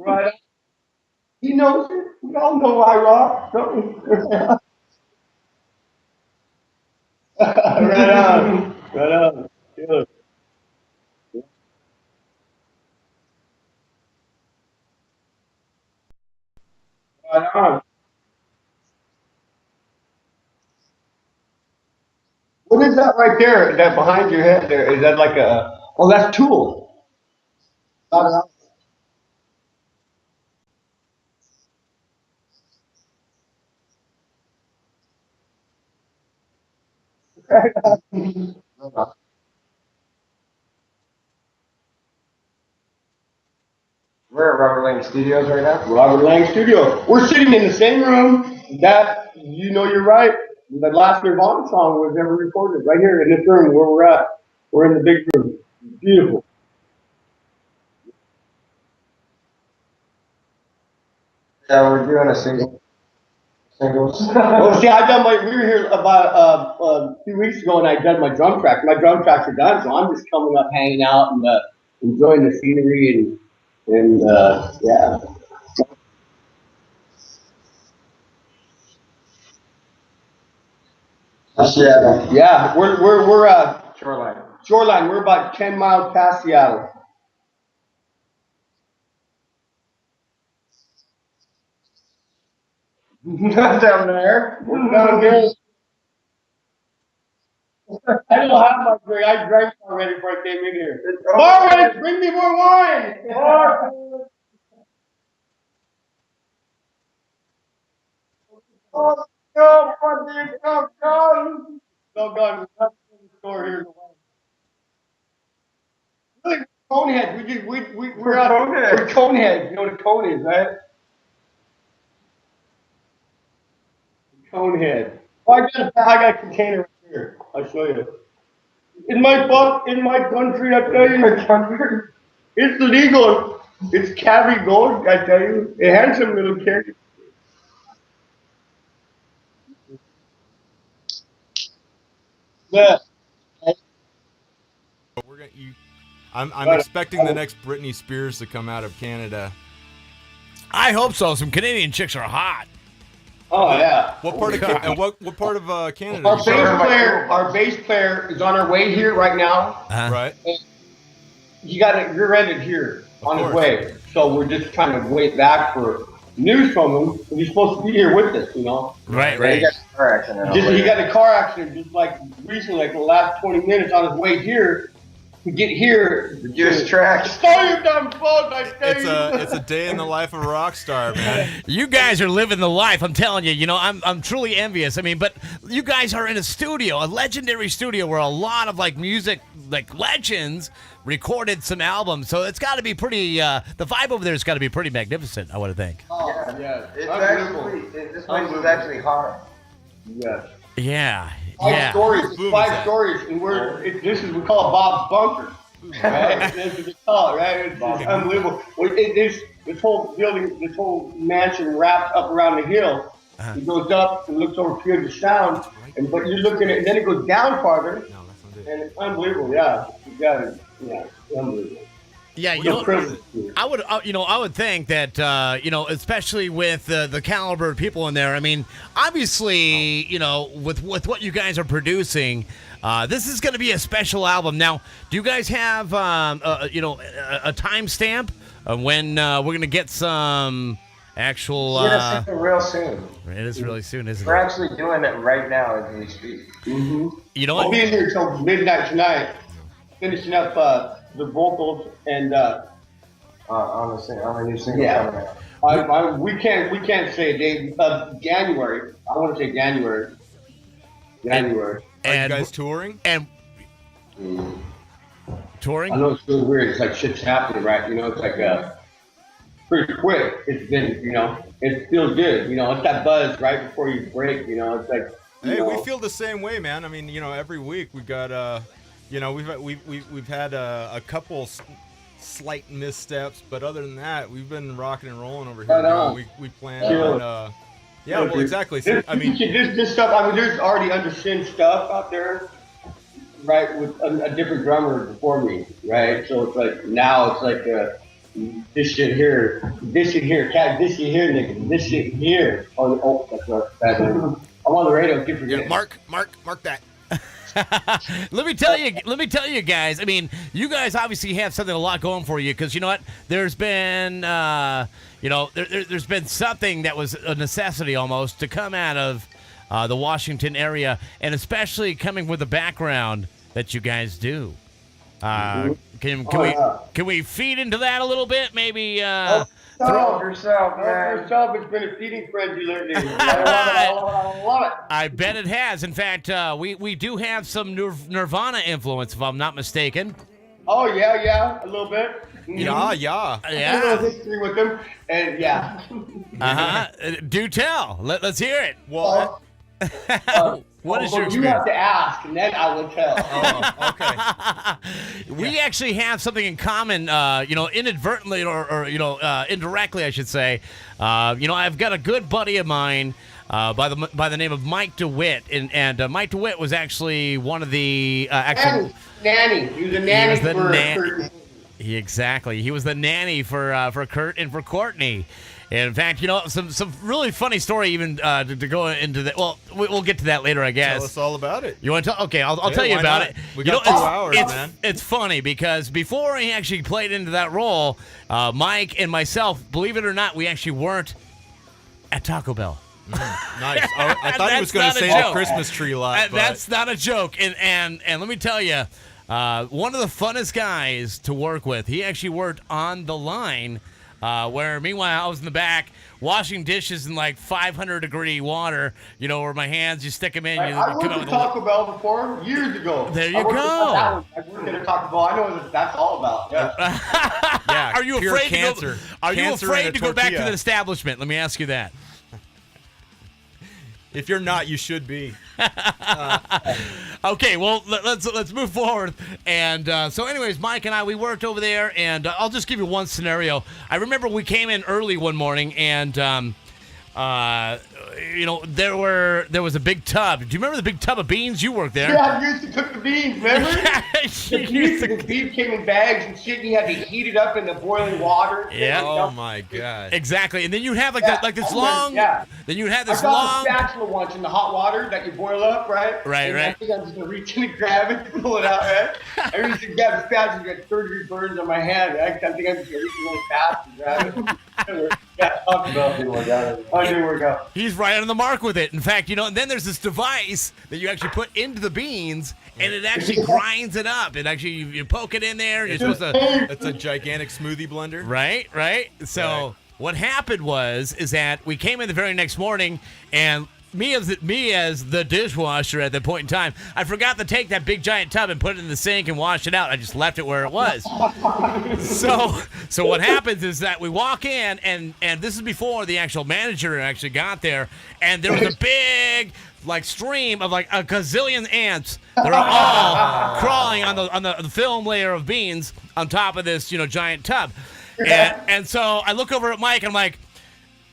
Right. He knows it. We all know I rock, don't we? Right on. Right on. Yeah. Right on. What is that right there? That behind your head there? Is that like a? Oh, that's Tool. Not an We're at Robert Lang Studios right now. Robert Lang Studio. We're sitting in the same room that you know you're right. The last Nirvana song was ever recorded right here in this room where we're at. We're in the big room. Beautiful. Yeah, we're doing a singles. Well, see, I done my. We were here about a few weeks ago, and I done my drum track. My drum tracks are done, so I'm just coming up, hanging out, and enjoying the scenery and yeah. Yeah, yeah. We're Shoreline. Shoreline. We're about 10 miles past Seattle. Down there. We're down here. I don't have my drink. I drank already before I came in here. Marvin, bring me more wine. Marvin. Oh, no, Marvin, come, come. No, God, there's nothing in the store here. Really, Conehead. We're out. Conehead. We're Conehead. You know what a cone is, right? Conehead. Oh, I got a container right here. I'll show you. In my country, I tell you, it's legal. It's carry gold, I tell you. A handsome little kid. Yeah. We're gonna. I'm But, expecting the next Britney Spears to come out of Canada. I hope so. Some Canadian chicks are hot. oh yeah. What part of what part of Canada? Our You bass from? player, our bass player is on our way here right now. Right. And he got it rear-ended here on his course. way. So we're just trying to wait back for news from him. He's supposed to be here with us, you know. Right, Yeah, he right. got in a car accident. He got in a car accident just like recently, like the last 20 minutes on his way here to get here. Just tracks. Oh, you dumb fuck! I tell It's you. it's a day in the life of a rock star, man. You guys are living the life. I'm telling you. You know, I'm truly envious. I mean, but you guys are in a studio, a legendary studio, where a lot of like music, like legends, recorded some albums. So it's got to be pretty. The vibe over there has got to be pretty magnificent. I would think. Oh, yeah. It's Unbelievable. actually, this place is actually hard. Yeah. Yeah. Five Yeah. stories. Boom is Five that? stories, and this is we call it Bob's bunker. Right? That's what we call it, right? It's unbelievable. This whole building, this whole mansion wraps up around the hill. Uh-huh. It goes up and looks over Puget Sound, but you're looking at, and then it goes down farther, No, that's not it. and it's unbelievable. Yeah, you got it. Yeah, it's unbelievable. Yeah, you We're know, privileged. I would think that, especially with the caliber of people in there. I mean, obviously, with what you guys are producing, this is going to be a special album. Now, do you guys have, a timestamp of when we're going to get some actual? We're gonna see it real soon. It is really soon, isn't We're it? actually doing it right now as we speak. You know I'll what? be in here till midnight tonight, finishing up the vocals and. On the new single Yeah. coming out. We can't say a date. January. I want to say January. January. Are you And guys touring? and I touring. know it's so weird. It's like shit's happening, right? It's like pretty quick. It's been, it feels good. It's that buzz right before you break. It's like. Hey, we feel the same way, man. I mean, every week we've got we've had a couple slight missteps, but other than that, we've been rocking and rolling over here. Right on. We plan Sure. on. Yeah, well, exactly. So, I mean, this stuff. There's already undershin stuff out there, right? With a different drummer before me, right? So it's like now it's like this shit here, cat, this shit here, nigga, this shit here. Oh, that's right. I'm on the radio. Keep forgetting. Mark that. Let me tell you guys. I mean, you guys obviously have something a lot going for you because you know what? There's been, there's been something that was a necessity almost to come out of the Washington area, and especially coming with the background that you guys do. Can we feed into that a little bit? Maybe Throw yourself, man. It's been a feeding frenzy lately. I love it. I bet it has. In fact, we do have some Nirvana influence, if I'm not mistaken. Oh yeah, a little bit. Yeah. A little history with them, and yeah. Do tell. Let's hear it. Well, what is your You experience? have to ask, and then I will tell. oh, okay. We actually have something in common, inadvertently or indirectly, I should say. I've got a good buddy of mine by the name of Mike DeWitt, and Mike DeWitt was actually one of the nanny. He was a nanny for Exactly. He was the nanny for Kurt and for Courtney. And in fact, some really funny story even to go into that. Well, we'll get to that later, I guess. Tell us all about it. You want to tell? Okay, I'll tell you why about not? it. We got 2 hours, man. It's funny because before he actually played into that role, Mike and myself, believe it or not, we actually weren't at Taco Bell. Nice. I thought he was going to say the Christmas tree lot. That's not a joke. And let me tell you, one of the funnest guys to work with. He actually worked on the line. Where meanwhile I was in the back washing dishes in like 500-degree water, where my hands, you stick them in. I worked at Taco Bell before, years ago. There you go. I worked at a Taco Bell. I know what that's all about. Yeah. Yeah. Are you pure afraid cancer. to go? Are you Cancer afraid in a to go back to tortilla. the establishment? Let me ask you that. If you're not, you should be. Okay, well, let's move forward. And so anyways, Mike and I, we worked over there, and I'll just give you one scenario. I remember we came in early one morning, and there was a big tub. Do you remember the big tub of beans? You worked there. Yeah, I used to cook the beans, remember? The beef came in bags and shit, and you had to heat it up in the boiling water. Yeah. Oh my God. Exactly, and then you'd have this long. Yeah. Then you'd have I this got long. a spatula once in the hot water that you boil up, right? Right, and right. I think I'm just gonna reach in and grab it, pull it out, right? I used to grab a spatula and get 30 burns on my hand. I think I'm just gonna reach really fast and grab it. Yeah, Taco Bell didn't work out. I didn't work out. He's right on the mark with it. In fact, and then there's this device that you actually put into the beans, and it actually grinds it up. It actually you poke it in there. You're supposed to. It's a gigantic smoothie blender. Right. So what happened is that we came in the very next morning, and me as the dishwasher at that point in time, I forgot to take that big giant tub and put it in the sink and wash it out. I just left it where it was. So what happens is that we walk in, and this is before the actual manager actually got there, and there was a big stream of like a gazillion ants. They're all crawling on the film layer of beans on top of this giant tub, and so I look over at Mike and I'm like,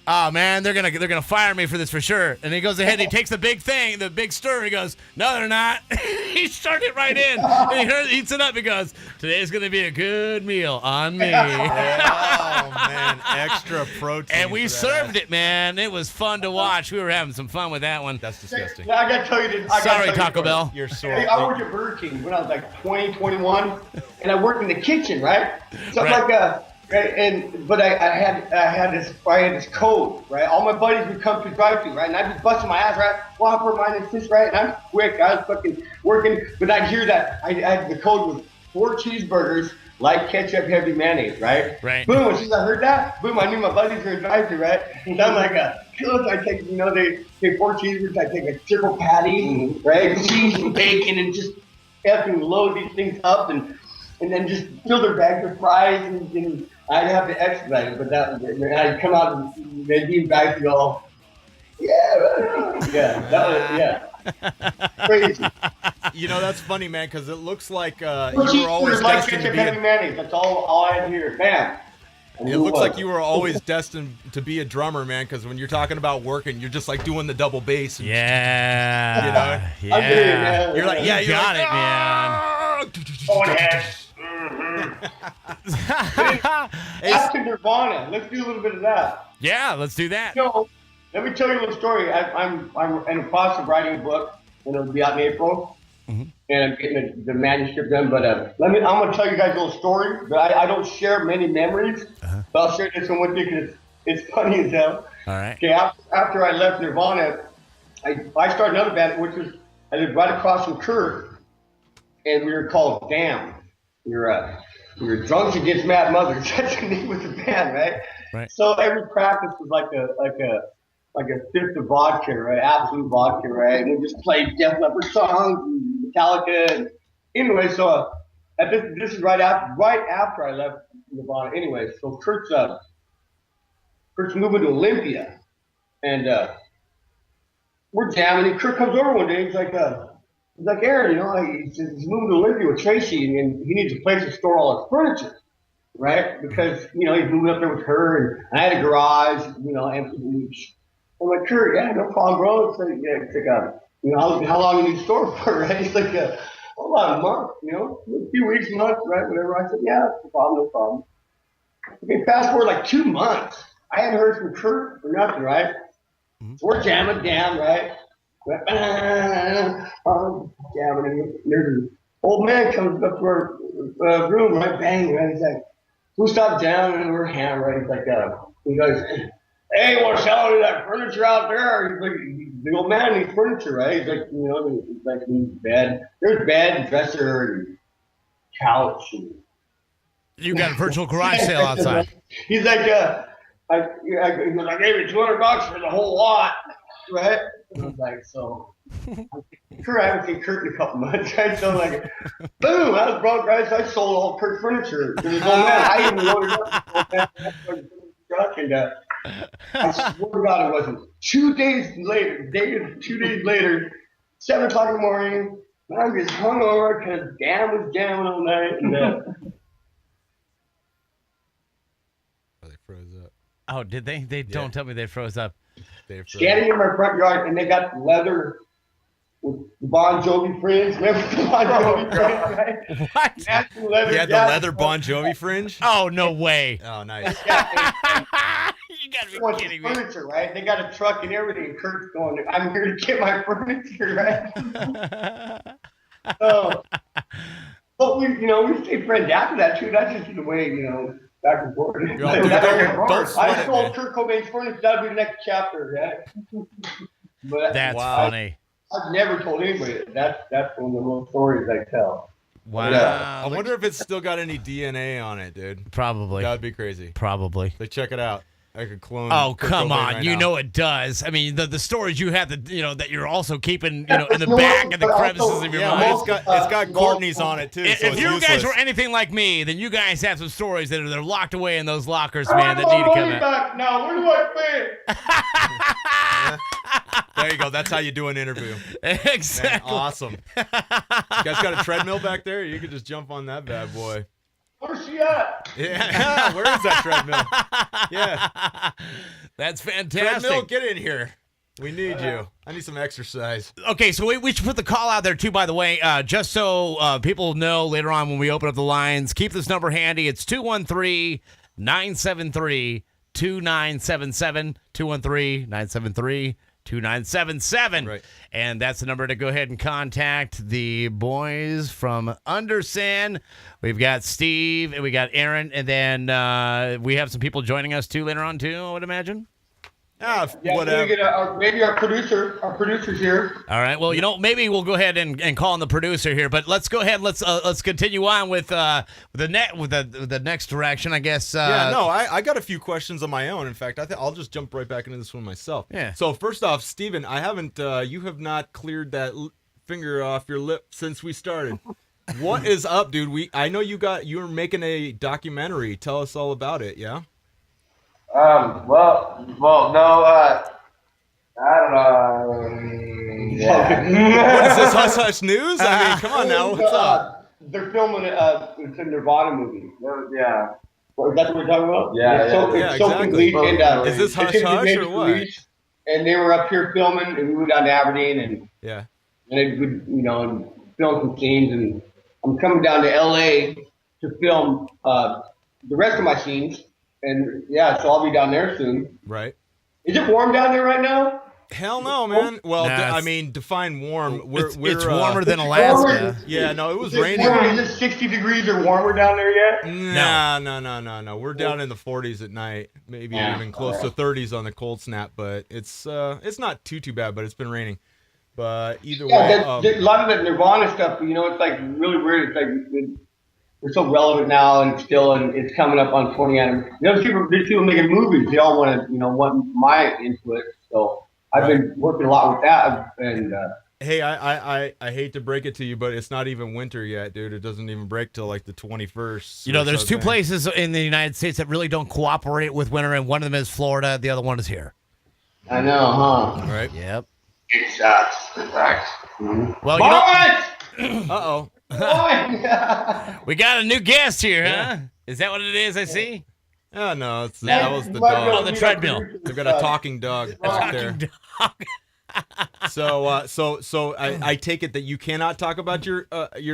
oh man, they're gonna fire me for this for sure. And he goes ahead and he takes the big stir, and he goes, no, they're not. He stirred it right in. And he eats it up. He goes, today's gonna be a good meal on me. Oh man, extra protein. And we served it, man. It was fun to watch. We were having some fun with that one. That's disgusting. Yeah, I gotta tell you this. Sorry, Taco Bell. You're sore. Hey, I worked at Burger King when I was like 20, 21, and I worked in the kitchen, right? So Right. like but I had this code, right? All my buddies would come to drive-thru, right? And I'd be busting my ass, right? Whopper minus this, right? And I'm quick. I was fucking working, but I'd hear that the code was 4 cheeseburgers, light ketchup, heavy mayonnaise, right? Right. Boom! As soon as I heard that, boom! I knew my buddies were in drive-thru, right? And I'm like, I take, they take 4 cheeseburgers, I take a triple patty, right? Cheese and bacon, and just effing load these things up, and then just fill their bags with fries, and I'd have to expedite it, but I'd come out and they'd be back and go, crazy. That's funny, man, because it looks like you Cheeseburgers, were always light destined to ketchup, be. heavy mayonnaise. That's all I had here. Bam. It looks like you were always destined to be a drummer, man, because when you're talking about working, you're just like doing the double bass. And, Yeah. I get it, man. You're like, yeah, you got it, man. Oh, yes. Back to Nirvana. Let's do a little bit of that. Yeah, let's do that. So, let me tell you a little story. I'm in the process of writing a book, and it'll be out in April. And I'm getting the manuscript done. But I'm going to tell you guys a little story. But I don't share many memories. But I'll share this one with you because it's funny as hell. All right. Okay, after I left Nirvana, I started another band, which was I lived right across from Kurt, and we were called Damn. We were Drunks Against Mad Mothers. That's the name of the band, right? Right. So every practice was like a fifth of vodka, right? Absolute vodka, right? And we just played Def Leppard songs and Metallica. And anyway, so this is right after I left Nirvana. Anyway, so Kurt's moving to Olympia, and we're jamming. And Kurt comes over one day. He's like, Aaron, he's moving to Olympia with Tracy, and he needs a place to store all his furniture, right? Because he's moving up there with her, and I had a garage, empty. I'm like, Kurt, yeah, no problem, bro. It's like how long you need to store for, right? He's like, about a month, a few weeks, months, right? Whatever. I said, yeah, no problem. Okay, fast forward like 2 months. I hadn't heard from Kurt or nothing, right? So we're jamming down, right? Jamming, and there's an old man comes up to our room, right? Bang, right? He's like, we stop down and we're hammered, right? He's like, he goes, hey, you want to sell any of that furniture out there? He's like, the old man needs furniture, right? He's like, he needs bed. There's bed and dresser and couch. And You got a virtual garage sale outside. He's like, I gave you $200 for the whole lot, right? I was like, so, Kurt, I haven't seen Kurt in a couple months, right? So, like, boom, I was broke, right? So I sold all Kurt's furniture. And this old man, I even loaded up the truck, and I swear to God, it wasn't. 2 days later, 7 o'clock in the morning, I'm just hungover because Dan was jamming all night, and They froze up. Oh, did they? Don't tell me they froze up. Standing in my front yard, and they got leather with the Bon Jovi fringe. Remember the Bon Jovi fringe, right? What? Matching leather You had the jacket. leather Bon Jovi fringe? Oh, no way. Oh, nice. You gotta be kidding me. Furniture, right? They got a truck and everything. Kurt's going, I'm here to get my furniture, right? But we stayed friends after that too. That's just the way, back and forth. You're all, dude, don't sweat I it, sold man. Kurt Cobain's furniture. That'll be the next chapter, right? But That's Wow. funny. I've never told anybody. That's one of the little stories I tell. Wow. Yeah. I wonder if it's still got any DNA on it, dude. Probably. That would be crazy. Probably. Like, check it out. I could clone. Oh, Kurt come Cobain on. right You now. know it does. I mean, the stories you have that you're also keeping, in the back and the crevices of your Yeah, mind. but it's got Courtney's on it too. So If it's you guys useless. were anything like me, then you guys have some stories that are locked away in those lockers, I man, want that need to my come money out. back now. Where do I pay? There you go. That's how you do an interview. Man, Exactly. awesome. You guys got a treadmill back there? You could just jump on that bad boy. Where's she at? Yeah. Where is that treadmill? Yeah. That's Treadmill, fantastic. get in here. We need you. I need some exercise. Okay, so we should put the call out there, too, by the way, just so people know later on when we open up the lines. Keep this number handy. It's 213-973-2977. 213-973-2977. Right. And that's the number to go ahead and contact the boys from Undersand. We've got Steve and we got Aaron, and then we have some people joining us too later on too, I would imagine. Yeah, Whatever. maybe our producer's here. All right. Well, maybe we'll go ahead and call on the producer here, but let's go ahead. Let's continue on with the next direction, I guess. I got a few questions of my own. In fact, I'll just jump right back into this one myself. Yeah. So first off, Steven, I haven't. You have not cleared that finger off your lip since we started. What is up, dude? I know you're making a documentary. Tell us all about it. Yeah. Well, no, I don't know. Yeah. What is this, Hush Hush News? I mean, come on now. What's up? They're filming it's a Nirvana movie. Yeah. Is that what we're talking about? Yeah, It's so exactly. complete, and, Is this Hush it's Hush made or for what? release, and they were up here filming, and we went down to Aberdeen, and Yeah. they would, and film some scenes, and I'm coming down to LA to film the rest of my scenes, and yeah, so I'll be down there soon. Right. Is it warm down there right now? Hell no, man. Well, Nah, I mean, define warm. It's warmer than Alaska. Yeah, no, it was Is it raining. warm? Is it 60 degrees or warmer down there yet? No. We're down in the 40s at night, maybe Yeah. even close to 30s on the cold snap. But it's not too bad. But it's been raining. But either way, A lot of that Nirvana stuff, it's like really weird. It's like we're so relevant now, and it's coming up on 20 anniversary. There's people making movies. They all want to, want my input. So I've been working a lot with that, and. Hey, I hate to break it to you, but it's not even winter yet, dude. It doesn't even break till like the 21st. There's two places in the United States that really don't cooperate with winter, and one of them is Florida. The other one is here. I know, huh? Right. Yep. It sucks. It sucks. Well, Uh-oh. we got a new guest here, huh? Is that what it is? I see. Oh, no, that was the Oh, dog. the treadmill. They've got a talking dog out there. So I take it that you cannot talk about your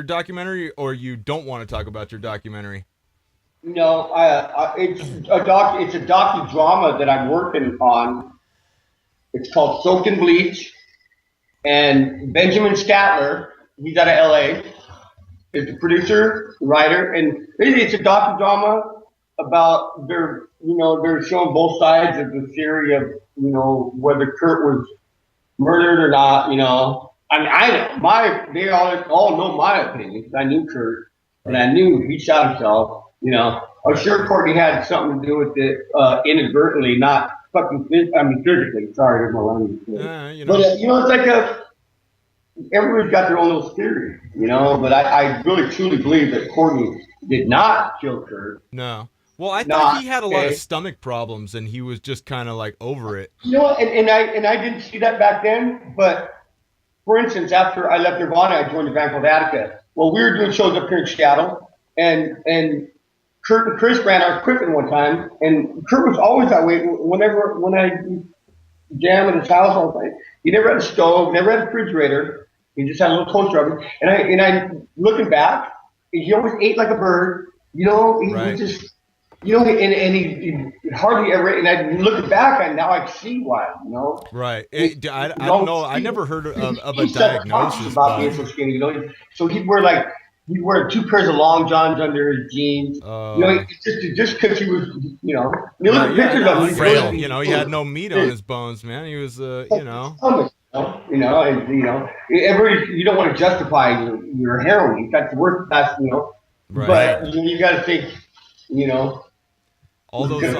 documentary, or you don't want to talk about your documentary. No, it's a docudrama that I'm working on. It's called Soaked in Bleach, and Benjamin Statler, he's out of LA, is the producer, writer, and basically it's a docudrama about they're showing both sides of the theory of whether Kurt was murdered or not. They all know my opinion because I knew Kurt and I knew he shot himself. I'm sure Courtney had something to do with it inadvertently, not fucking physically. Sorry, there's my language. But it's like everybody's got their own little theory, But I really truly believe that Courtney did not kill Kurt. No. Well, I thought he had a lot of stomach problems, and he was just kind of like over it. And I didn't see that back then. But for instance, after I left Nirvana, I joined a band called Attica. Well, we were doing shows up here in Seattle, and Kurt and Chris ran our equipment one time, and Kurt was always that way. When I jam at his house all the time, he never had a stove, never had a refrigerator. He just had a little toaster oven. And I looking back, he always ate like a bird. He was just. And he hardly ever, and I looking back, and now I see why, Right. I don't know. I never heard of a diagnosis. About being so skinny, So he'd wear 2 pairs of long johns under his jeans. Just because he was, you look at pictures of him. Frail. He had no meat on his bones, man. He was, everybody, you don't want to justify your heroin. That's the worst. That's Right. But you got to think, all those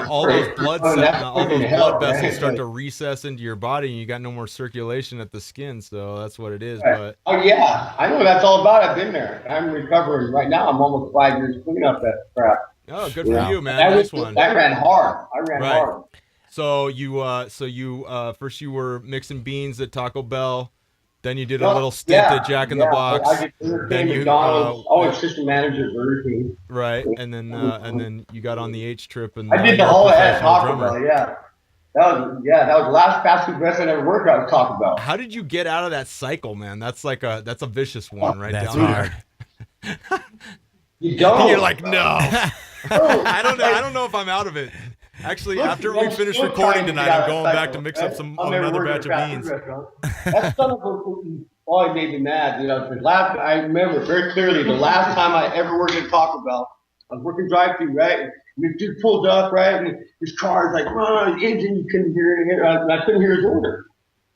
blood vessels start to recess into your body, and you got no more circulation at the skin. So that's what it is. Right. But oh yeah, I know what that's all about. I've been there. I'm recovering right now. I'm almost 5 years clean up that crap. Oh, good for you, man. Nice one. I ran hard. Hard. So you first you were mixing beans at Taco Bell. Then you did a little stint at Jack in the Box. I then you assistant manager at Burger King. Right, and then you got on the H trip, and I did the whole at Taco Bell. Yeah, that was the last fast food restaurant I ever worked at. Taco Bell. How did you get out of that cycle, man? That's a vicious one, right? That's down hard. There. You don't. You're like, no. I don't know if I'm out of it. Actually, after we finish recording tonight, I'm going back to mix up another batch of beans. That's it made me mad. I remember very clearly the last time I ever worked at Taco Bell. I was working drive-thru, right? And the dude pulled up, right? And his car's like, his engine, you couldn't hear it. And I couldn't hear his order.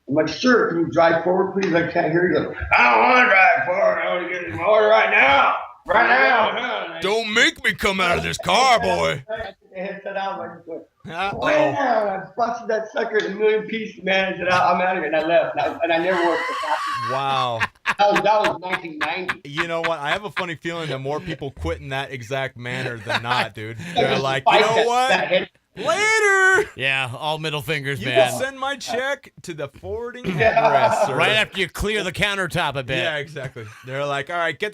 I'm like, sir, can you drive forward, please? I can't hear you. He goes, I don't want to drive forward. I want to get my order right now. Right now. Don't make me come out of this car, boy. Headset out, I busted that sucker in a million pieces, man. I said, I'm out of here, and I left. And I never worked for that. Wow. That was 1990. You know what? I have a funny feeling that more people quit in that exact manner than not, dude. They're like, you know what? Later. Yeah, all middle fingers, you man. can send my check to the forwarding address. Sir. Right after you clear the countertop a bit. Yeah, exactly. They're like, all right, go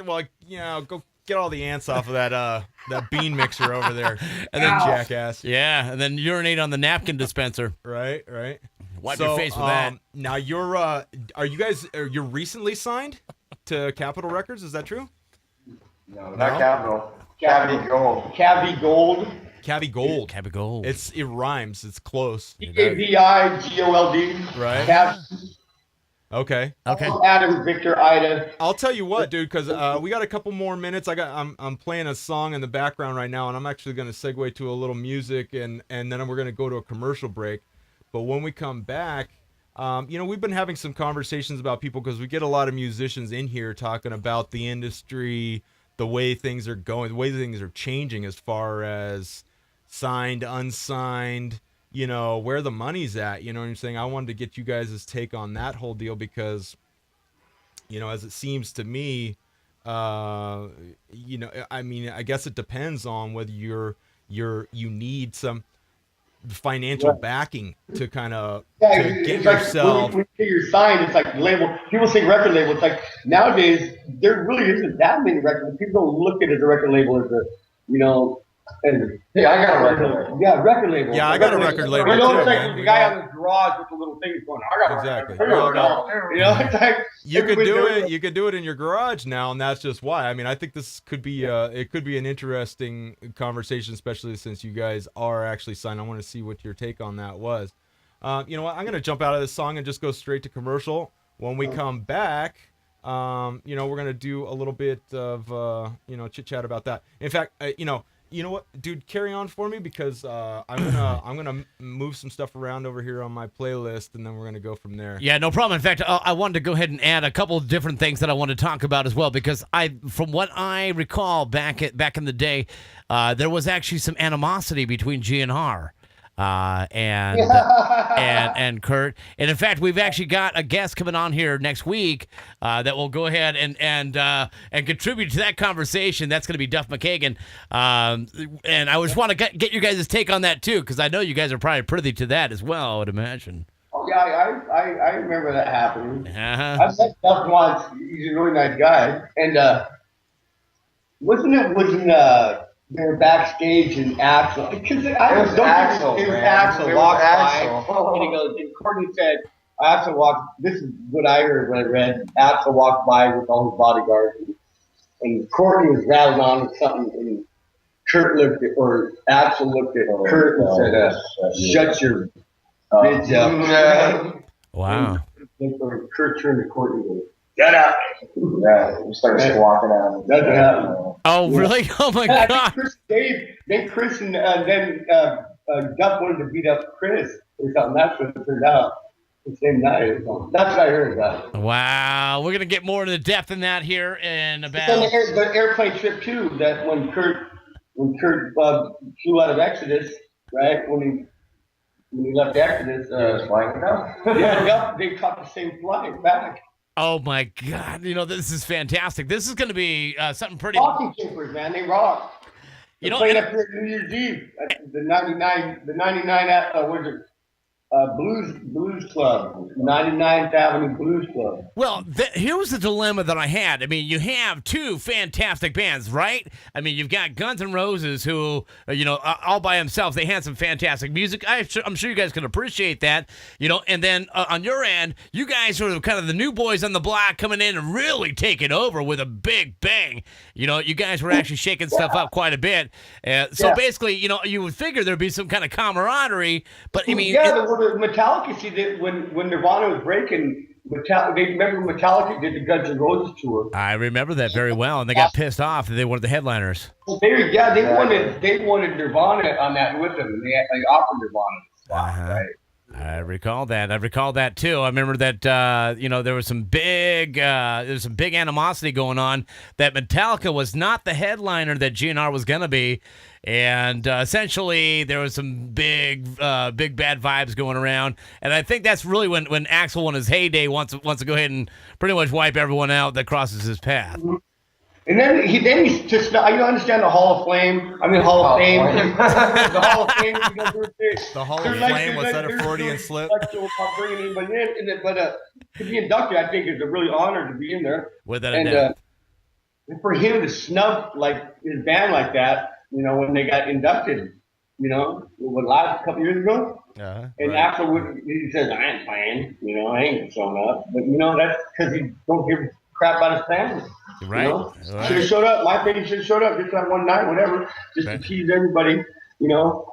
get all the ants off of that bean mixer over there, and then jackass. Yeah, and then urinate on the napkin dispenser. Right. Wipe your face with that. Now you're recently signed to Capitol Records? Is that true? No, not Capitol. Cavity Gold. Cavi Gold. Cavi Gold. Cavi Gold. It rhymes. It's close. CAVIGOLD. Right. Cavi. Okay. Adam, Victor, Ida. I'll tell you what, dude, because we got a couple more minutes. I'm playing a song in the background right now, and I'm actually going to segue to a little music, and then we're going to go to a commercial break. But when we come back, we've been having some conversations about people because we get a lot of musicians in here talking about the industry, the way things are going, the way things are changing as far as signed, unsigned, where the money's at. You know what I'm saying? I wanted to get you guys' take on that whole deal because, as it seems to me, I guess it depends on whether you need some financial backing to kind of get yourself. When you're signed, it's like label. People say record label. It's like nowadays there really isn't that many records. People don't look at it as a record label as a, and hey, I got a record label. Yeah, record label. Yeah, I got a record label. It's too, like the guy on the garage with the little things going. I got exactly. a record label. It's like you could do it. You could do it in your garage now, and that's just why. I mean, I think this could be it could be an interesting conversation, especially since you guys are actually signed. I want to see what your take on that was. You know what? I'm gonna jump out of this song and just go straight to commercial. When we come back, we're gonna do a little bit of chit chat about that. In fact, you know what, dude, carry on for me because I'm gonna move some stuff around over here on my playlist, and then we're gonna go from there. Yeah, no problem. In fact, I wanted to go ahead and add a couple of different things that I want to talk about as well because from what I recall back in the day, there was actually some animosity between GNR and Kurt. And in fact, we've actually got a guest coming on here next week that will go ahead and contribute to that conversation. That's going to be Duff McKagan. And I just want to get you guys' take on that too, because I know you guys are probably privy to that as well, I would imagine. Oh yeah, I remember that happening. Uh-huh. I met Duff once. He's a really nice guy, and wasn't they were backstage and Axel. Because It was Axel. Walked by, and he goes. And Courtney said, "Axel walked." This is what I heard when I read. Axel walked by with all his bodyguards, and Courtney was rattling on with something. And Axel looked at Kurt and said, "Shut your bitch up." Wow. Or Kurt turned to Courtney and goes, "Get out!" Yeah, we started squawking at him. That's what happened. Oh, really? Oh, my Yeah, God. Then Chris and then Duff wanted to beat up Chris or something. That's what it turned out. The same night or something. That's what I heard about it. Wow. We're going to get more into the depth in that here in about... Then the airplane trip, too, that when Kurt flew out of Exodus, right, when he left Exodus, flying down. they caught the same flight back. Oh, my God. This is fantastic. This is going to be something pretty... Talking Capers, man, they rock. They're playing up here at New Year's Eve at the 99 what is it? Blues Club, 99th Avenue Blues Club. Well, here was the dilemma that I had. I mean, you have two fantastic bands, right? I mean, you've got Guns N' Roses, who, all by themselves, they had some fantastic music. I'm sure you guys can appreciate that, and then on your end, you guys are kind of the new boys on the block coming in and really taking over with a big bang. You guys were actually shaking stuff up quite a bit. So basically, you would figure there'd be some kind of camaraderie, but I mean... Metallica, see, when Nirvana was breaking, remember Metallica did the Guns N' Roses tour. I remember that very well, and they got pissed off that they wanted the headliners. They wanted Nirvana on that with them, and they offered Nirvana the spot, right? I recall that too. I remember that there was some big animosity going on that Metallica was not the headliner that GNR was gonna be, and essentially there was some big bad vibes going around. And I think that's really when Axl in his heyday wants to go ahead and pretty much wipe everyone out that crosses his path. And then he's just, you understand the Hall of Fame? I mean, Hall of Fame. The Hall of Fame. The Hall of Fame, was that a Freudian slip? Bringing anybody in. But to be inducted, I think, is a really honor to be in there. Without a doubt. And for him to snub his band like that, when they got inducted, last couple years ago. And after he says, "I ain't playing, I ain't showing up." But that's because he don't give crap about his family. Right. You know? Right. Should have showed up. My opinion should have showed up just that one night, whatever, just Right. to tease everybody. You know,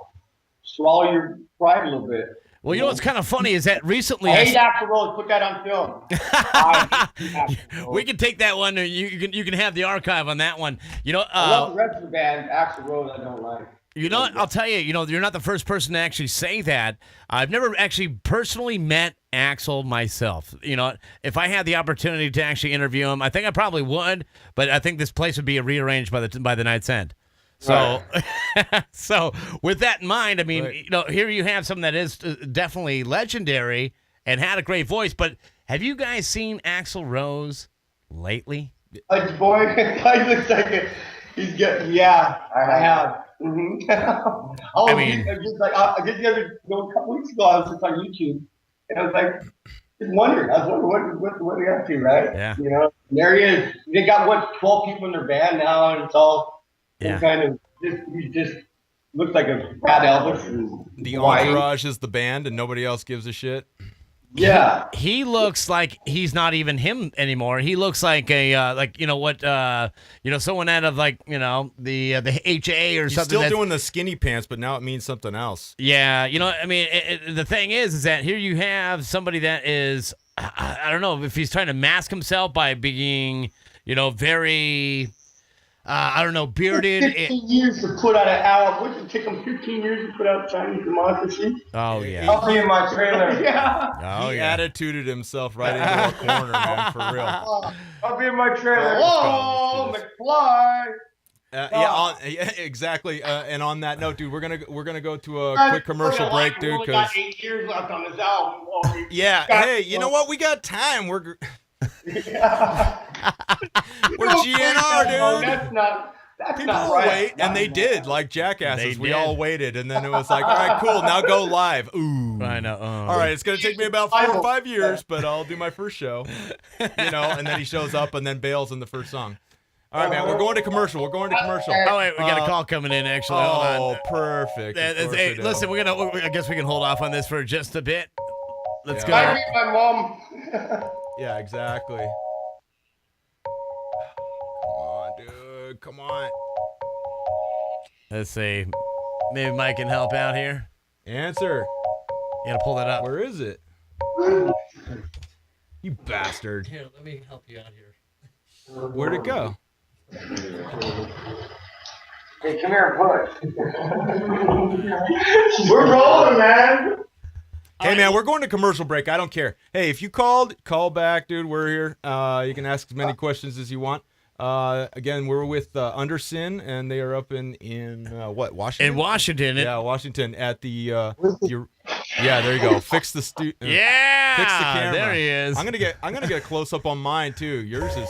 swallow your pride a little bit. Well, you know what's kind of funny is that recently I hate Axl Rose. Put that on film. I hate Axl Rose. we can take that one. You can have the archive on that one. You know, I love the rest of the band. Axl Rose, I don't like. you know what? I'll tell you. You know, you're not the first person to actually say that. I've never actually personally met Axl myself. You know, if I had the opportunity to actually interview him, I think I probably would. But I think this place would be rearranged by the night's end. So, so with that in mind, I mean, you know, here you have something that is definitely legendary and had a great voice. But have you guys seen Axl Rose lately? Boy, he looks like he's getting. Yeah, I have. Mm-hmm. I mean, just like I did the other a couple weeks ago. I was just on YouTube, and I was like, just wondering. I was wondering what are they up to, right? Yeah. You know, and there he is. They got 12 people in their band now, and it's all. Yeah. Kind of, he just looks like a bad Elvis. The entourage is the band, and nobody else gives a shit. Yeah, He looks like he's not even him anymore. He looks like a like you know what someone out of like the HA or He's something. still doing the skinny pants, but now it means something else. Yeah, you know, I mean, the thing is that here you have somebody that is I don't know if he's trying to mask himself by being very. I don't know, bearded. 15 years to put out an album. Wouldn't it take him 15 years to put out Chinese Democracy? Oh, yeah. I'll be in my trailer. Yeah. Oh, He yeah. attituded himself right into a corner, man, for real. I'll be in my trailer. Hello, McFly. Yeah, exactly. And on that note, dude, we're gonna go to a quick commercial break, dude. We got 8 years left on this album. Yeah, hey, you know what? We got time. We're GNR, dude. That's People not will right. wait, and they did, like jackasses. They We did. all waited, and then it was like, all right, cool, now go live. Ooh. I know. All right, it's going to take me about 4 or 5 years, but I'll do my first show. And then he shows up and then bails in the first song. All right, man, we're going to commercial. Oh, wait, we got a call coming in, actually. Hold on. Oh, perfect. Of course Hey, we do. listen, I guess we can hold off on this for just a bit. Let's Yeah. I go. meet my mom. Yeah, exactly. Come on, dude. Come on. Let's see. Maybe Mike can help out here. Answer. You gotta pull that up. Where is it? You bastard. Here, let me help you out here. Where'd it go? Hey, come here and push. We're rolling, man. Hey, man, we're going to commercial break. I don't care. Hey, if you called, call back, dude. We're here. You can ask as many questions as you want. Again, we're with Undersin, and they are up in what, Washington? In Washington. Yeah, Washington at the yeah, there you go. Fix the fix the camera. There he is. I'm gonna get a close up on mine too. Yours is.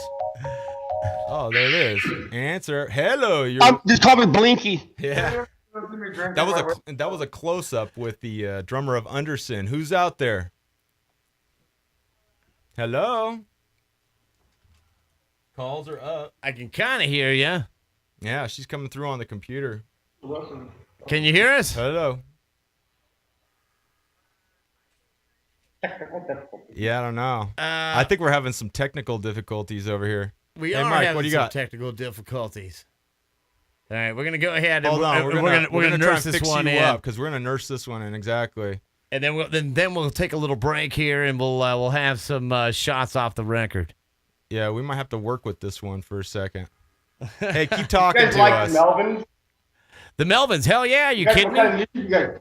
Oh, there it is. Answer. Hello. Just call me Blinky. Yeah. That was a close up with the drummer of Undersin. Who's out there? Hello. Calls are up. I can kind of hear you. Yeah, she's coming through on the computer. Can you hear us? Hello. Yeah, I don't know. I think we're having some technical difficulties over here. We Hey, are Mike, having what do you some got? technical difficulties. All right, we're gonna go ahead and Hold on, we're gonna try nurse and this fix one you in, up because we're gonna nurse this one in exactly. and then we'll take a little break here, and we'll have some shots off the record. Yeah, we might have to work with this one for a second. Hey, keep You talking guys to like us. the Melvins? The Melvins, hell yeah, you What kidding kind of me? music you guys?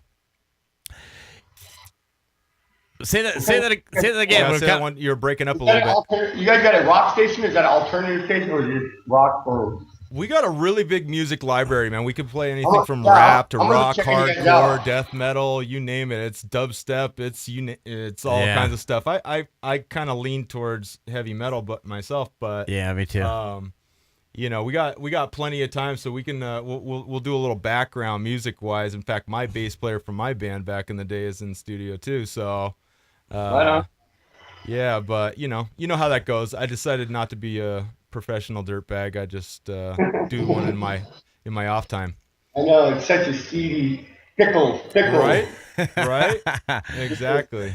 Say that again. Yeah, We're say that cut- one, you're breaking up a Is that little an bit. you guys got a rock station? Is that an alternative station or is it rock or? We got a really big music library, man. We can play anything gonna- from yeah, rap to I'm gonna rock, check you guys hardcore, out. death metal, you name it. It's dubstep. It's all Yeah. kinds of stuff. I kind of lean towards heavy metal, but myself. But Yeah, me too. we got plenty of time, so we can we'll do a little background music wise. In fact, my bass player from my band back in the day is in studio too. So, Right on. yeah, but you know how that goes. I decided not to be a professional dirtbag. I just do one in my off time. I know it's such a seedy pickle. Right? Right? Exactly.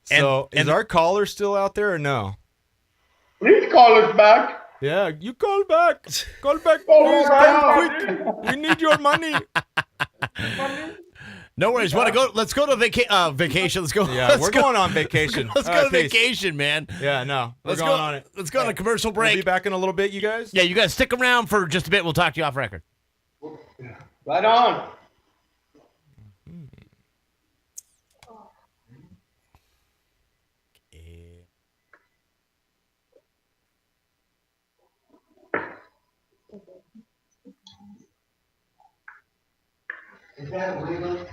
So And- is our caller still out there or no? Please call us back. Yeah, you call back. Call back, Call please. us Call back. quick. We need your money. No worries. Want to go? Let's go to vacation. Let's go. Yeah, let's we're go. going on vacation. Let's All go right, to peace. vacation, man. Yeah, no, we're Let's going go on it. Let's go on a commercial break. We'll be back in a little bit, you guys. Yeah, you guys stick around for just a bit. We'll talk to you off record. Right on. Is that legal?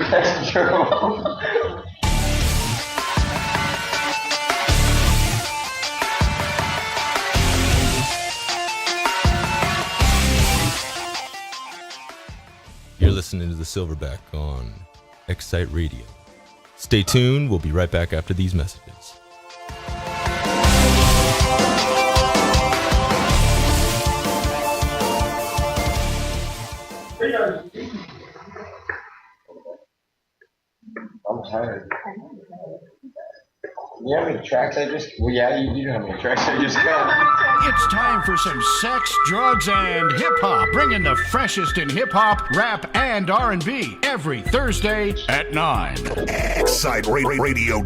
That's true. You're listening to the Silverback on Excite Radio. Stay tuned. We'll be right back after these messages. I'm tired. You know how many tracks I just... Well, yeah, you do know how many tracks I just got. It's time for some sex, drugs, and hip-hop. Bringing the freshest in hip-hop, rap, and R&B every Thursday at 9. Excite Radio.